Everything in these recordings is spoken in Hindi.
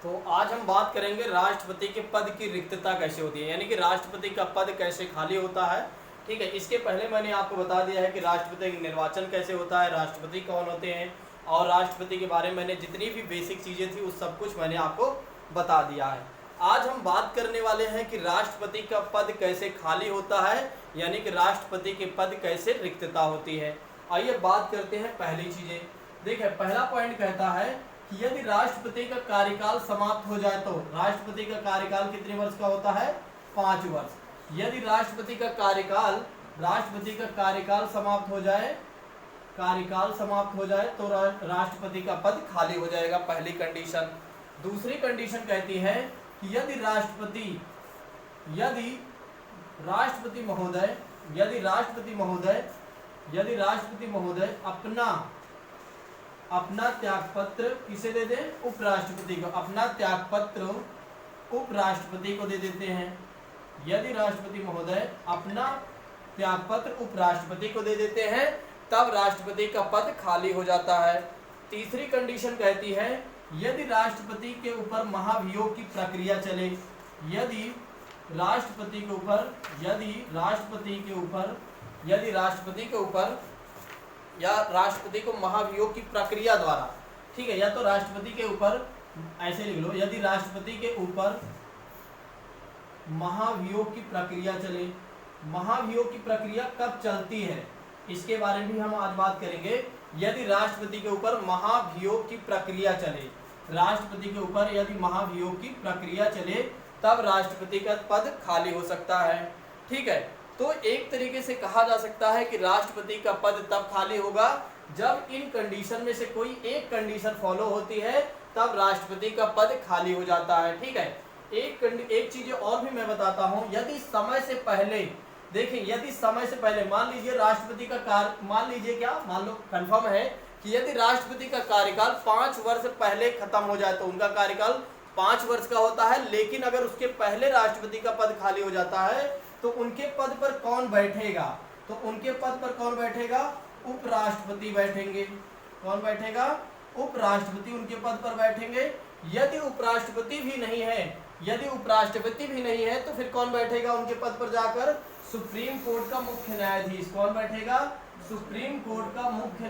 तो आज हम बात करेंगे राष्ट्रपति के पद की रिक्तता कैसे होती है, यानी कि राष्ट्रपति का पद कैसे खाली होता है। ठीक है, इसके पहले मैंने आपको बता दिया है कि राष्ट्रपति का निर्वाचन कैसे होता है, राष्ट्रपति कौन होते हैं, और राष्ट्रपति के बारे में मैंने जितनी भी बेसिक चीज़ें थी उस सब कुछ मैंने आपको बता दिया है। आज हम बात करने वाले हैं कि राष्ट्रपति का पद कैसे खाली होता है, यानी कि राष्ट्रपति के पद कैसे रिक्तता होती है। आइए बात करते हैं पहली चीज़ें। देखिए, पहला पॉइंट कहता है कि यदि राष्ट्रपति का कार्यकाल समाप्त हो जाए तो राष्ट्रपति का कार्यकाल कितने वर्ष का होता है? 5 वर्ष। यदि राष्ट्रपति का कार्यकाल समाप्त हो जाए तो राष्ट्रपति का पद खाली हो जाएगा, पहली कंडीशन। दूसरी कंडीशन कहती है कि यदि राष्ट्रपति महोदय अपना त्यागपत्र किसे दे दें? उपराष्ट्रपति को। अपना त्यागपत्र उपराष्ट्रपति को दे देते हैं। यदि राष्ट्रपति महोदय अपना त्यागपत्र उपराष्ट्रपति को दे देते हैं तब राष्ट्रपति का पद खाली हो जाता है। तीसरी कंडीशन कहती है यदि राष्ट्रपति के ऊपर महाभियोग की प्रक्रिया चले, यदि राष्ट्रपति के ऊपर या राष्ट्रपति को महाभियोग की प्रक्रिया द्वारा, ठीक है, या तो राष्ट्रपति के ऊपर ऐसे लिख लो, यदि राष्ट्रपति के ऊपर महाभियोग की प्रक्रिया चले। महाभियोग की प्रक्रिया कब चलती है इसके बारे में भी हम आज बात करेंगे। यदि राष्ट्रपति के ऊपर महाभियोग की प्रक्रिया चले, राष्ट्रपति के ऊपर यदि महाभियोग की प्रक्रिया चले तब राष्ट्रपति का पद खाली हो सकता है। ठीक है, तो एक तरीके से कहा जा सकता है कि राष्ट्रपति का पद तब खाली होगा जब इन कंडीशन में से कोई एक कंडीशन फॉलो होती है, तब राष्ट्रपति का पद खाली हो जाता है। ठीक है, एक चीज और भी मैं बताता हूं। यदि समय से पहले, देखिए, यदि समय से पहले मान लीजिए राष्ट्रपति का मान लो कंफर्म है कि यदि राष्ट्रपति का कार्यकाल 5 वर्ष पहले खत्म हो जाए तो उनका कार्यकाल 5 वर्ष का होता है, लेकिन अगर उसके पहले राष्ट्रपति का पद खाली हो जाता है तो उनके पद पर कौन बैठेगा? तो उनके पद पर कौन बैठेगा? उपराष्ट्रपति बैठेंगे। कौन बैठेगा? उपराष्ट्रपति उनके पद पर बैठेंगे। यदि उपराष्ट्रपति भी नहीं है तो फिर कौन बैठेगा उनके पद पर जाकर? सुप्रीम कोर्ट का मुख्य न्यायाधीश। कौन बैठेगा? सुप्रीम कोर्ट का मुख्य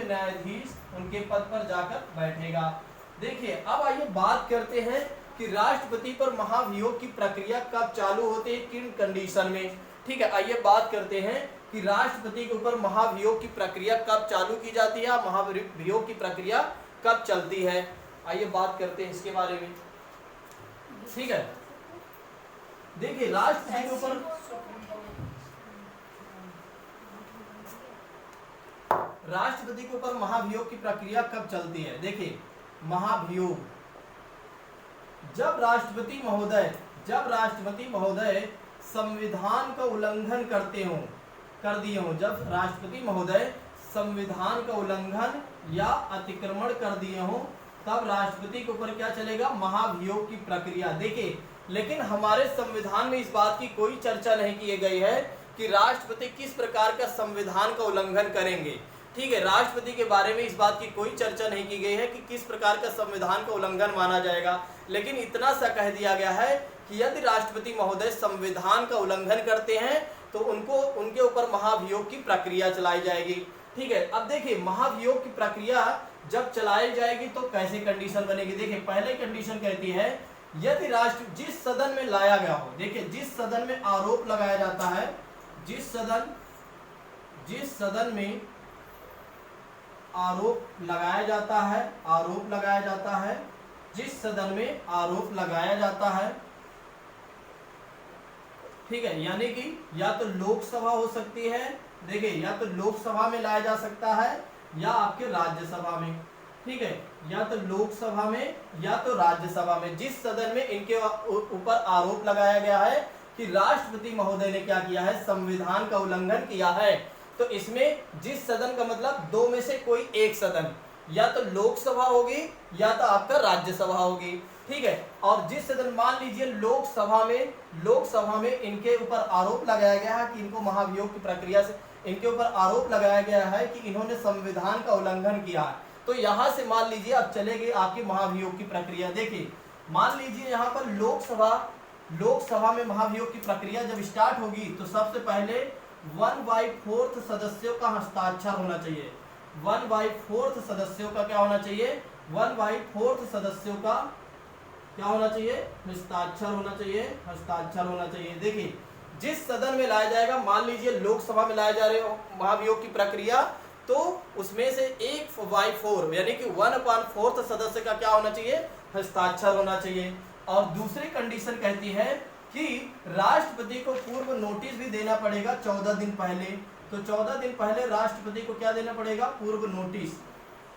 न्यायाधीश उनके पद पर जाकर बैठेगा। देखिए, अब आइए बात करते हैं कि राष्ट्रपति पर महाभियोग की प्रक्रिया कब चालू होती है, किन कंडीशन में। ठीक है, आइए बात करते हैं कि राष्ट्रपति के ऊपर महाभियोग की प्रक्रिया कब चालू की जाती है, महाभियोग की प्रक्रिया कब चलती है। आइए बात करते हैं इसके बारे में। ठीक है, देखिए, राष्ट्रपति के ऊपर महाभियोग की प्रक्रिया कब चलती है। देखिए, महाभियोग जब राष्ट्रपति महोदय संविधान का उल्लंघन कर दिए हों, जब राष्ट्रपति महोदय संविधान का उल्लंघन या अतिक्रमण कर दिए हों तब राष्ट्रपति के ऊपर क्या चलेगा? महाभियोग की प्रक्रिया। देखिए, लेकिन हमारे संविधान में इस बात की कोई चर्चा नहीं की गई है कि राष्ट्रपति किस प्रकार का संविधान का उल्लंघन करेंगे। ठीक है, राष्ट्रपति के बारे में इस बात की कोई चर्चा नहीं की गई है कि किस प्रकार का संविधान का उल्लंघन माना जाएगा, लेकिन इतना सा कह दिया गया है कि यदि राष्ट्रपति महोदय संविधान का उल्लंघन करते हैं तो उनके ऊपर महाभियोग की प्रक्रिया चलाई जाएगी। ठीक है, अब देखिए, महाभियोग की प्रक्रिया जब चलाई जाएगी तो कैसे कंडीशन बनेगी। देखिए, पहले कंडीशन कहती है यदि जिस सदन में लाया गया हो, देखिए, जिस सदन में आरोप लगाया जाता है, जिस सदन में आरोप लगाया जाता है, ठीक है, यानी कि या तो लोकसभा हो सकती है, देखिए, या तो लोकसभा में लाया जा सकता है या आपके राज्यसभा में। ठीक है, या तो लोकसभा में या तो राज्यसभा में, जिस सदन में इनके ऊपर आरोप लगाया गया है कि राष्ट्रपति महोदय ने क्या किया है? संविधान का उल्लंघन किया है, तो इसमें जिस सदन का मतलब 2 में से कोई एक सदन, या तो लोकसभा होगी या तो आपका राज्यसभा होगी। ठीक है, और जिस सदन, मान लीजिए लोकसभा में इनके ऊपर आरोप लगाया गया है कि इनको महाभियोग की प्रक्रिया से इनके ऊपर आरोप लगाया गया है कि इन्होंने संविधान का उल्लंघन किया है, तो यहां से मान लीजिए अब चले गए आपकी महाभियोग की प्रक्रिया। देखिए मान लीजिए यहाँ पर लोकसभा में महाभियोग की प्रक्रिया जब स्टार्ट होगी तो सबसे पहले 1/4 सदस्यों का हस्ताक्षर होना चाहिए। 1/4 सदस्यों का क्या होना चाहिए? 1/4 सदस्यों का क्या होना चाहिए? हस्ताक्षर होना चाहिए, हस्ताक्षर होना चाहिए। देखिए जिस सदन में लाया जाएगा, मान लीजिए लोकसभा में लाया जा रहे हो महाभियोग की प्रक्रिया, तो उसमें से 1/4 यानी कि 1/4 सदस्य का क्या होना चाहिए? हस्ताक्षर होना चाहिए। और दूसरी कंडीशन कहती है कि राष्ट्रपति को पूर्व नोटिस भी देना पड़ेगा 14 दिन पहले। तो 14 दिन पहले राष्ट्रपति को क्या देना पड़ेगा? पूर्व नोटिस।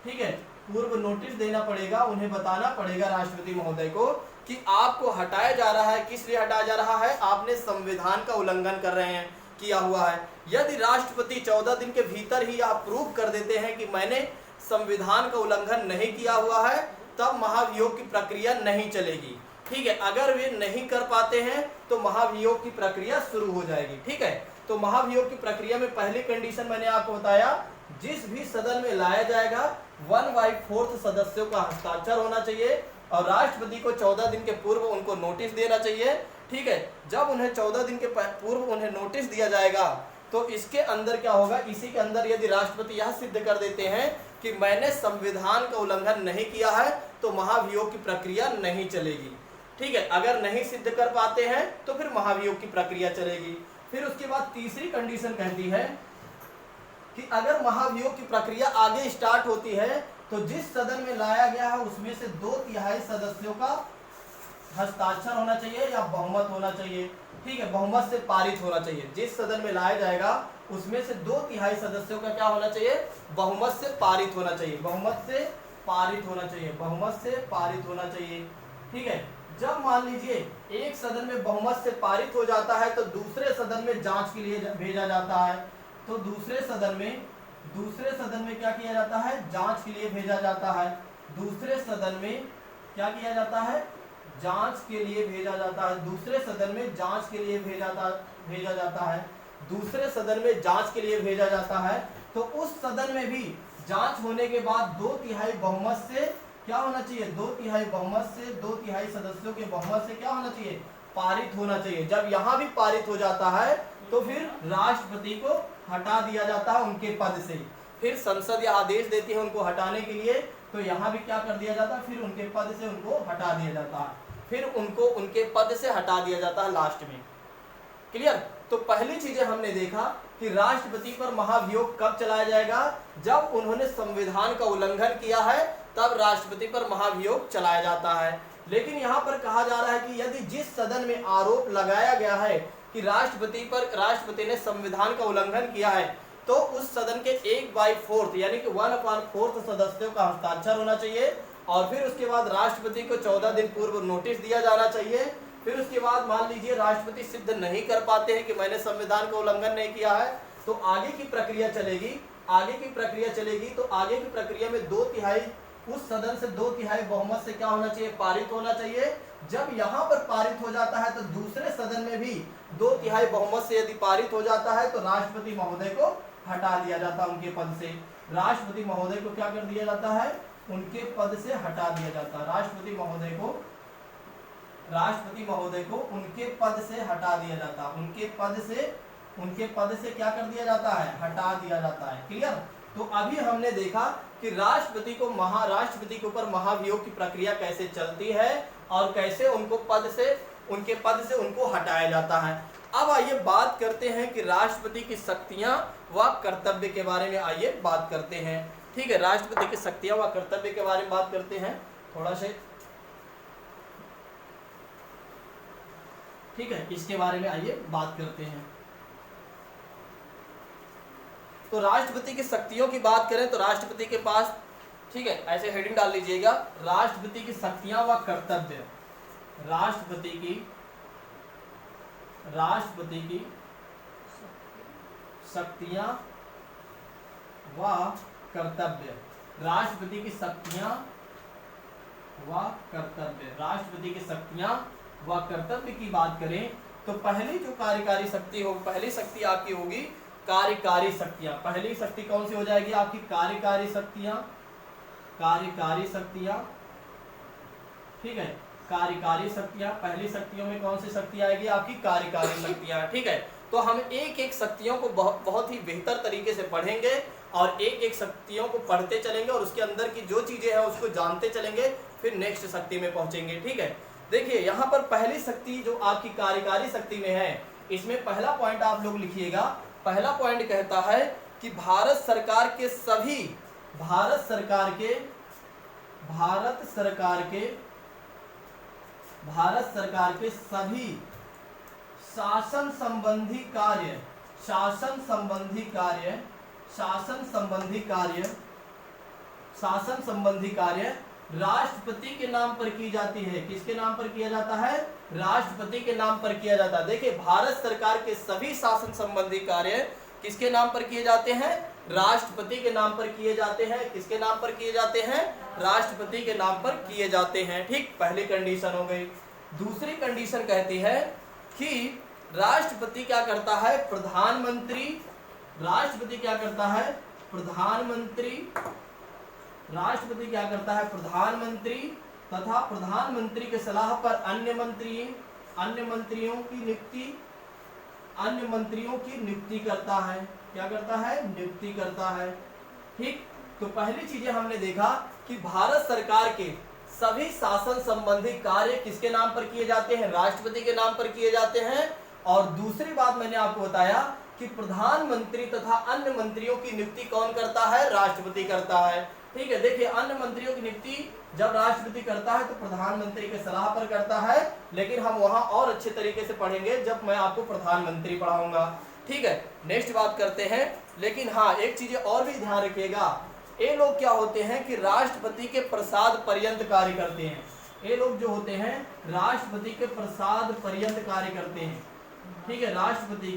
ठीक है, पूर्व नोटिस देना पड़ेगा, उन्हें बताना पड़ेगा राष्ट्रपति महोदय को कि आपको हटाया जा रहा है। किस लिए हटाया जा रहा है? आपने संविधान का उल्लंघन कर रहे हैं, किया हुआ है। यदि राष्ट्रपति 14 दिन के भीतर ही आप प्रूव कर देते हैं कि मैंने संविधान का उल्लंघन नहीं किया हुआ है, तब महाभियोग की प्रक्रिया नहीं चलेगी। ठीक है, अगर वे नहीं कर पाते हैं तो महाभियोग की प्रक्रिया शुरू हो जाएगी। ठीक है, तो महाभियोग की प्रक्रिया में पहली कंडीशन मैंने आपको बताया, जिस भी सदन में लाया जाएगा 1/4 सदस्यों का हस्ताक्षर होना चाहिए और राष्ट्रपति को 14 दिन के पूर्व उनको नोटिस देना चाहिए। ठीक है, जब उन्हें 14 दिन के पूर्व उन्हें नोटिस दिया जाएगा तो इसके अंदर क्या होगा? इसी के अंदर यदि राष्ट्रपति यह सिद्ध कर देते हैं कि मैंने संविधान का उल्लंघन नहीं किया है, तो महाभियोग की प्रक्रिया नहीं चलेगी। ठीक है, अगर नहीं सिद्ध कर पाते हैं तो फिर महाभियोग की प्रक्रिया चलेगी। फिर उसके बाद तीसरी कंडीशन कहती है कि अगर महाभियोग की प्रक्रिया आगे स्टार्ट होती है तो जिस सदन में लाया गया है उसमें से 2/3 सदस्यों का हस्ताक्षर होना चाहिए या बहुमत होना चाहिए। ठीक है, बहुमत से पारित होना चाहिए। जिस सदन में लाया जाएगा उसमें से 2/3 सदस्यों का क्या होना चाहिए? बहुमत से पारित होना चाहिए, बहुमत से पारित होना चाहिए, बहुमत से पारित होना चाहिए। ठीक है, जब मान लीजिए एक सदन में बहुमत से पारित हो जाता है तो दूसरे सदन में जांच के लिए भेजा जाता है। तो दूसरे सदन में क्या किया जाता है? जांच के लिए भेजा जाता है। दूसरे सदन में क्या किया जाता है? जांच के लिए भेजा जाता है। दूसरे सदन में जांच के लिए भेजा जाता है। दूसरे सदन में जांच के लिए भेजा जाता है। तो उस सदन में भी जांच होने के बाद 2/3 बहुमत से क्या होना चाहिए? 2/3 बहुमत से, 2/3 सदस्यों के बहुमत से क्या होना चाहिए? पारित होना चाहिए। जब यहाँ भी पारित हो जाता है तो फिर राष्ट्रपति को हटा दिया जाता है उनके पद से। फिर संसद या आदेश देती है उनको हटाने के लिए, तो यहाँ भी क्या कर दिया जाता है? फिर उनके पद से उनको हटा दिया जाता है। फिर उनको उनके पद से हटा दिया जाता है लास्ट में। क्लियर? तो पहली चीजें हमने देखा कि राष्ट्रपति पर महाभियोग कब चलाया जाएगा? जब उन्होंने संविधान का उल्लंघन किया है तब राष्ट्रपति पर महाभियोग चलाया जाता है। लेकिन यहाँ पर कहा जा रहा है कि यदि जिस सदन में आरोप लगाया गया है कि राष्ट्रपति ने संविधान का उल्लंघन किया है, तो उस सदन के 1/4 यानी कि 1/4 सदस्यों का हस्ताक्षर होना चाहिए। और फिर उसके बाद राष्ट्रपति को 14 दिन पूर्व नोटिस दिया जाना चाहिए। फिर उसके बाद मान लीजिए राष्ट्रपति सिद्ध नहीं कर पाते हैं कि मैंने संविधान का उल्लंघन नहीं किया है, तो आगे की प्रक्रिया चलेगी। तो आगे की प्रक्रिया में 2/3 उस सदन से 2/3 बहुमत से क्या होना चाहिए? पारित होना चाहिए। जब यहाँ पर पारित हो जाता है तो दूसरे सदन में भी 2/3 बहुमत से यदि पारित हो जाता है तो राष्ट्रपति महोदय को हटा दिया जाता है उनके पद से। राष्ट्रपति महोदय को क्या कर दिया जाता है? उनके पद से हटा दिया जाता है। राष्ट्रपति महोदय को उनके पद से हटा दिया जाता है। उनके पद से क्या कर दिया जाता है? हटा दिया जाता है। क्लियर? तो अभी हमने देखा कि राष्ट्रपति के ऊपर महाभियोग की प्रक्रिया कैसे चलती है और कैसे उनके पद से उनको हटाया जाता है। अब आइए बात करते हैं कि राष्ट्रपति की शक्तियां व कर्तव्य के बारे में आइए बात करते हैं। ठीक है, राष्ट्रपति की शक्तियां व कर्तव्य के बारे में बात करते हैं थोड़ा से। ठीक है, इसके बारे में आइए बात करते हैं। तो राष्ट्रपति की शक्तियों की बात करें तो राष्ट्रपति के पास, ठीक है, ऐसे हेडिंग डाल लीजिएगा, राष्ट्रपति की शक्तियां व कर्तव्य। राष्ट्रपति की शक्तियां व कर्तव्य। राष्ट्रपति की शक्तियां व कर्तव्य। राष्ट्रपति की शक्तियां व कर्तव्य की बात करें तो पहली जो कार्यकारी शक्ति होगी, पहली शक्ति आपकी होगी कार्यकारी शक्तियां। पहली शक्ति कौन सी हो जाएगी आपकी? कार्यकारी शक्तियां। कार्यकारी शक्तियां, ठीक है, कार्यकारी शक्तियां। पहली शक्तियों में कौन सी शक्ति आएगी? आपकी कार्यकारी शक्तियां, ठीक है। तो हम एक एक शक्तियों को बहुत ही बेहतर तरीके से पढ़ेंगे और एक एक शक्तियों को पढ़ते चलेंगे और उसके अंदर की जो चीजें हैं उसको जानते चलेंगे, फिर नेक्स्ट शक्ति में पहुंचेंगे, ठीक है। देखिए यहाँ पर पहली शक्ति जो आपकी कार्यकारी शक्ति में है, इसमें पहला पॉइंट आप लोग लिखिएगा। पहला पॉइंट कहता है कि भारत सरकार के सभी शासन संबंधी कार्य राष्ट्रपति के नाम पर की जाती है। किसके नाम पर किया जाता है? राष्ट्रपति के नाम पर किया जाता है। देखिए भारत सरकार के सभी शासन संबंधी कार्य किसके नाम पर किए जाते हैं? राष्ट्रपति के नाम पर किए जाते हैं। किसके नाम पर किए जाते हैं? राष्ट्रपति के नाम पर किए जाते हैं, ठीक। पहली कंडीशन हो गई। दूसरी कंडीशन कहती है कि राष्ट्रपति क्या करता है? राष्ट्रपति क्या करता है? प्रधानमंत्री तथा प्रधानमंत्री के सलाह पर अन्य मंत्रियों की नियुक्ति करता है। क्या करता है? नियुक्ति करता है, ठीक। तो पहली चीजें हमने देखा कि भारत सरकार के सभी शासन संबंधी कार्य किसके नाम पर किए जाते हैं? राष्ट्रपति के नाम पर किए जाते हैं। और दूसरी बात मैंने आपको बताया कि प्रधानमंत्री तथा अन्य मंत्रियों की नियुक्ति कौन करता है? राष्ट्रपति करता है, ठीक है। देखिए अन्य मंत्रियों की नियुक्ति जब राष्ट्रपति करता है तो प्रधानमंत्री के सलाह पर करता है, लेकिन हम वहां और अच्छे तरीके से पढ़ेंगे जब मैं आपको प्रधानमंत्री पढ़ाऊंगा, ठीक है। नेक्स्ट बात करते हैं। लेकिन हाँ, एक चीज और भी ध्यान रखिएगा, ये लोग क्या होते हैं कि राष्ट्रपति के प्रसाद पर्यंत कार्य करते हैं। ये लोग जो होते हैं राष्ट्रपति के प्रसाद पर्यंत कार्य करते हैं, ठीक है। राष्ट्रपति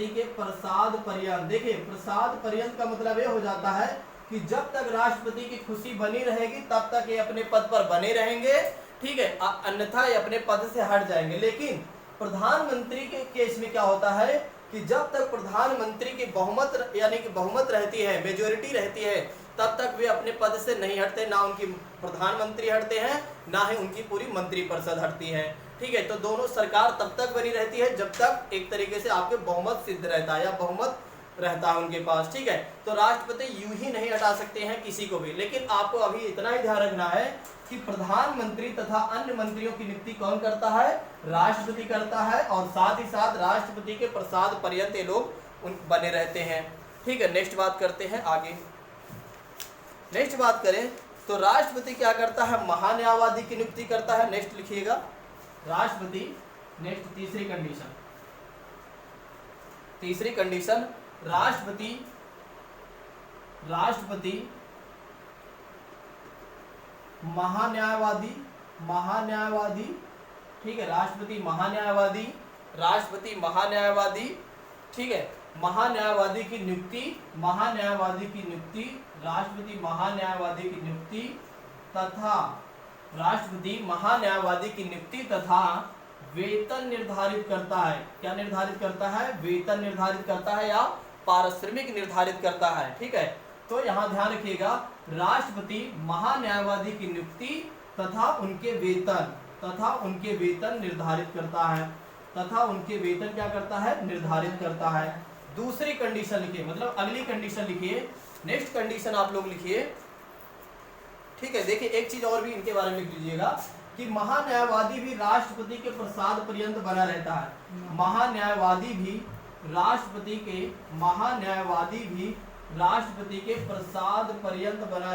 के प्रसाद पर्यंत। देखिए प्रसाद पर्यंत का मतलब ये हो जाता है कि जब तक राष्ट्रपति की खुशी बनी रहेगी तब तक ये अपने पद पर बने रहेंगे, ठीक है, अन्यथा ये अपने पद से हट जाएंगे। लेकिन प्रधानमंत्री के केस में क्या होता है कि जब तक प्रधानमंत्री की बहुमत यानी कि बहुमत रहती है, मेजोरिटी रहती है, तब तक वे अपने पद से नहीं हटते। ना उनकी प्रधानमंत्री हटते हैं, ना ही उनकी पूरी मंत्रिपरिषद हटती है, ठीक है। तो दोनों सरकार तब तक बनी रहती है जब तक एक तरीके से आपके बहुमत सिद्ध रहता है या बहुमत रहता है उनके पास, ठीक है। तो राष्ट्रपति यूं ही नहीं हटा सकते हैं किसी को भी। लेकिन आपको अभी इतना ही ध्यान रखना है कि प्रधानमंत्री तथा अन्य मंत्रियों की नियुक्ति कौन करता है? राष्ट्रपति करता है। और साथ ही साथ राष्ट्रपति के प्रसाद पर्यंत ये लोग बने रहते हैं, ठीक है। नेक्स्ट बात करते हैं आगे। नेक्स्ट बात करें तो राष्ट्रपति क्या करता है? महान्यायवादी की नियुक्ति करता है। नेक्स्ट लिखिएगा राष्ट्रपति। नेक्स्ट तीसरी कंडीशन राष्ट्रपति महान्यायवादी, ठीक है। राष्ट्रपति महान्यायवादी, ठीक है। महान्यायवादी की नियुक्ति राष्ट्रपति महान्यायवादी की नियुक्ति तथा वेतन निर्धारित करता है। क्या निर्धारित करता है? वेतन निर्धारित करता है या पारिश्रमिक निर्धारित करता है, ठीक है। तो यहाँ ध्यान रखिएगा, राष्ट्रपति महान्यायवादी की नियुक्ति तथा उनके वेतन निर्धारित करता है, क्या करता है? निर्धारित करता है। दूसरी कंडीशन लिखिए, मतलब अगली कंडीशन लिखिए। नेक्स्ट कंडीशन आप लोग लिखिए, ठीक है। देखिए एक चीज और भी इनके बारे में लिख लीजिएगा कि महान्यायवादी भी राष्ट्रपति के प्रसाद पर्यंत बना रहता है। महान्यायवादी भी राष्ट्रपति के प्रसाद पर्यंत बना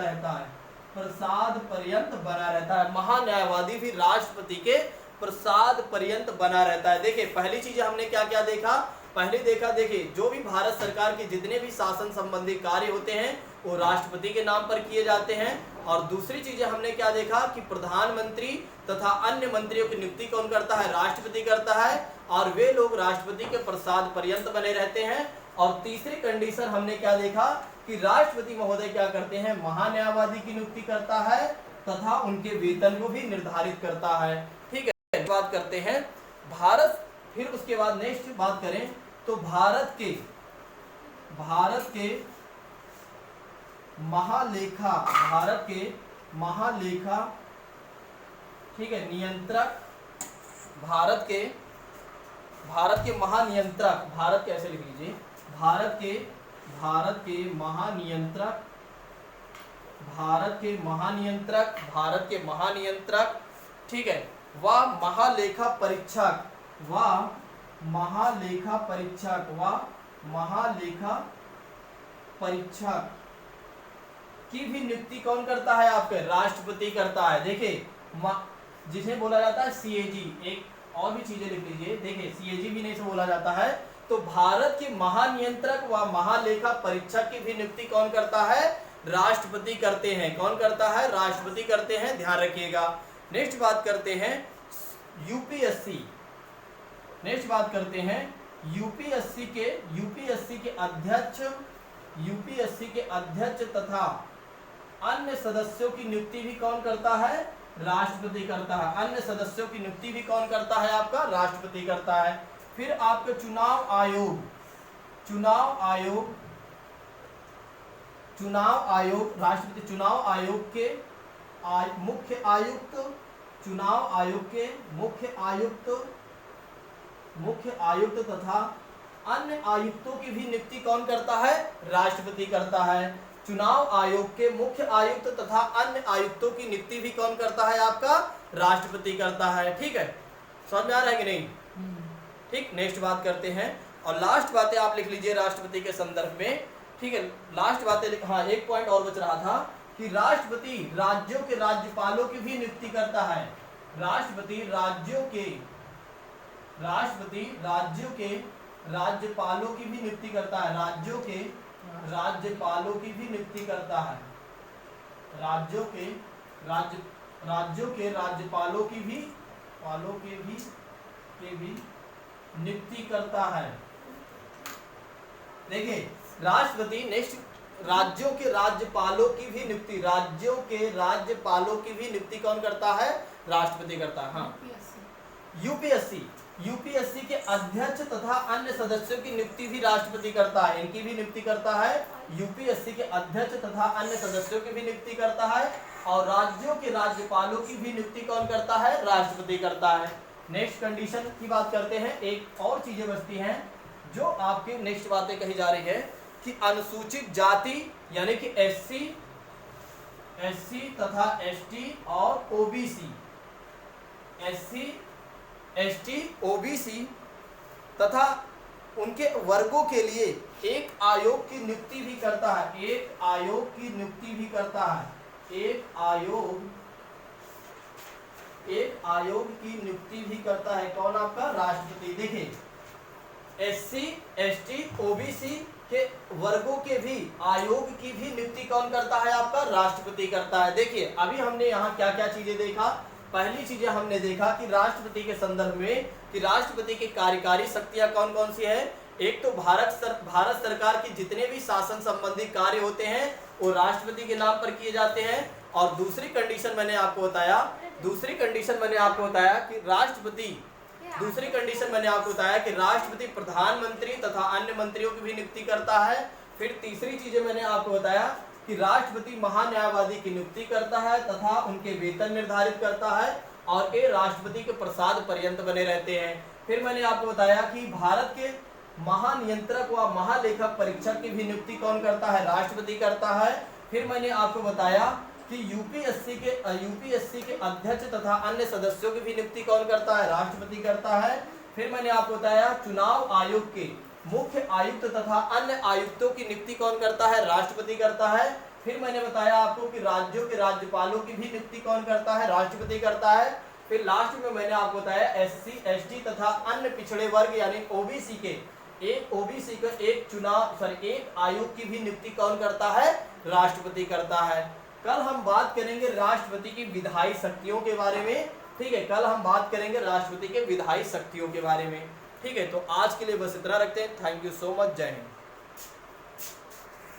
रहता है। महान्यायवादी भी राष्ट्रपति के प्रसाद पर्यंत बना रहता है। देखिए पहली चीज हमने क्या क्या देखा? देखिए जो भी भारत सरकार के जितने भी शासन संबंधी कार्य होते हैं वो राष्ट्रपति के नाम पर किए जाते हैं। और दूसरी चीजें हमने क्या देखा कि प्रधानमंत्री तथा अन्य मंत्रियों की नियुक्ति कौन करता है? राष्ट्रपति करता है, और वे लोग राष्ट्रपति के प्रसाद पर्यंत बने रहते हैं। और तीसरी कंडीशन हमने क्या देखा कि राष्ट्रपति महोदय क्या करते हैं? महान्यायवादी की नियुक्ति करता है तथा उनके वेतन को भी निर्धारित करता है, ठीक है। बात करते हैं भारत, फिर उसके बाद नेक्स्ट बात करें तो भारत के महालेखा, भारत के महालेखा, ठीक है, नियंत्रक, भारत के महानियंत्रक, भारत के ऐसे लिख लीजिए, भारत के महानियंत्रक, ठीक है, व महालेखा परीक्षक की भी नियुक्ति कौन करता है? आपके राष्ट्रपति करता है। देखिए जिसे बोला जाता है सीएजी, एक और भी चीजें लिख लीजिए, देखिए सीएजी भी नहीं से बोला जाता है, तो भारत के महानियंत्रक व महालेखा परीक्षक की भी नियुक्ति कौन करता है? राष्ट्रपति करते हैं। कौन करता है? राष्ट्रपति करते हैं, ध्यान रखिएगा। नेक्स्ट बात करते हैं यूपीएससी, यूपीएससी के अध्यक्ष तथा अन्य सदस्यों की नियुक्ति भी कौन करता है? राष्ट्रपति करता है। अन्य सदस्यों की नियुक्ति भी कौन करता है? आपका राष्ट्रपति करता है। फिर आपके चुनाव आयोग, राष्ट्रपति चुनाव आयोग के मुख्य आयुक्त, मुख्य आयुक्त तथा अन्य आयुक्तों की भी नियुक्ति कौन करता है? राष्ट्रपति करता है। चुनाव आयोग के मुख्य आयुक्त तथा अन्य आयुक्तों की नियुक्ति भी कौन करता है? आपका राष्ट्रपति करता है। ठीक है, समझ में आ रहा है कि नहीं? ठीक, नेक्स्ट बात करते हैं और लास्ट बातें आप लिख लीजिए राष्ट्रपति के संदर्भ में। ठीक है, लास्ट बातें हाँ, एक पॉइंट और बच रहा था कि राष्ट्रपति राज्यों के राज्यपालों की भी नियुक्ति करता है। राष्ट्रपति राज्यों के राज्यपालों की भी नियुक्ति करता है। राज्यों के राज्यपालों की भी नियुक्ति करता है। राज्यों के राज्यपालों की भी नियुक्ति करता है। देखिए राष्ट्रपति नेक्स्ट राज्यों के राज्यपालों की भी नियुक्ति, कौन करता है? राष्ट्रपति करता है। हाँ, यूपीएससी के अध्यक्ष तथा अन्य सदस्यों की नियुक्ति भी राष्ट्रपति करता है। इनकी भी नियुक्ति करता है। यूपीएससी के अध्यक्ष तथा अन्य सदस्यों की भी नियुक्ति करता है और राज्यों के राज्यपालों की भी नियुक्ति कौन करता है? राष्ट्रपति करता है। नेक्स्ट कंडीशन की बात करते हैं। एक और चीजें बचती हैं जो आपकी नेक्स्ट बातें कही जा रही है कि अनुसूचित जाति यानी कि एससी तथा एसटी और ओबीसी, ओबीसी तथा उनके वर्गों के लिए एक आयोग की नियुक्ति भी करता है। एक आयोग की नियुक्ति भी करता है। एक आयोग की नियुक्ति भी करता है। कौन? आपका राष्ट्रपति। देखिए एससी एसटी ओबीसी के वर्गों के भी आयोग की भी नियुक्ति कौन करता है? आपका राष्ट्रपति करता है। देखिए अभी हमने यहाँ क्या क्या चीजें देखा। पहली चीजें हमने देखा कि राष्ट्रपति के संदर्भ में कि राष्ट्रपति की कार्यकारी शक्तियां कौन कौन सी है। एक तो भारत सरकार के जितने भी शासन संबंधी कार्य होते हैं वो राष्ट्रपति के नाम पर किए जाते हैं। और दूसरी कंडीशन मैंने आपको बताया कि राष्ट्रपति प्रधानमंत्री तथा अन्य मंत्रियों की भी नियुक्ति करता है। फिर तीसरी चीजें मैंने आपको बताया कि राष्ट्रपति महान्यायवादी की नियुक्ति करता है तथा उनके वेतन निर्धारित करता है और ये राष्ट्रपति के प्रसाद पर्यंत बने रहते हैं। फिर मैंने आपको बताया कि भारत के महानियंत्रक व महालेखा परीक्षक की भी नियुक्ति कौन करता है? राष्ट्रपति करता है। फिर मैंने आपको बताया कि यूपीएससी के अध्यक्ष तथा अन्य सदस्यों की भी नियुक्ति कौन करता है? राष्ट्रपति करता है। फिर मैंने आपको बताया चुनाव आयोग के मुख्य आयुक्त तथा अन्य आयुक्तों की नियुक्ति कौन करता है? राष्ट्रपति करता है। फिर मैंने बताया आपको कि राज्यों के राज्यपालों की भी नियुक्ति कौन करता है? राष्ट्रपति करता है। फिर लास्ट में मैंने आपको बताया एससी एसटी तथा अन्य पिछड़े वर्ग यानी ओबीसी के एक आयोग की भी नियुक्ति कौन करता है? राष्ट्रपति करता है। कल हम बात करेंगे राष्ट्रपति की विधायी शक्तियों के बारे में। ठीक है, कल हम बात करेंगे राष्ट्रपति के विधायी शक्तियों के बारे में। ठीक है, तो आज के लिए बस इतना रखते हैं। Thank you so much. जय हिंद।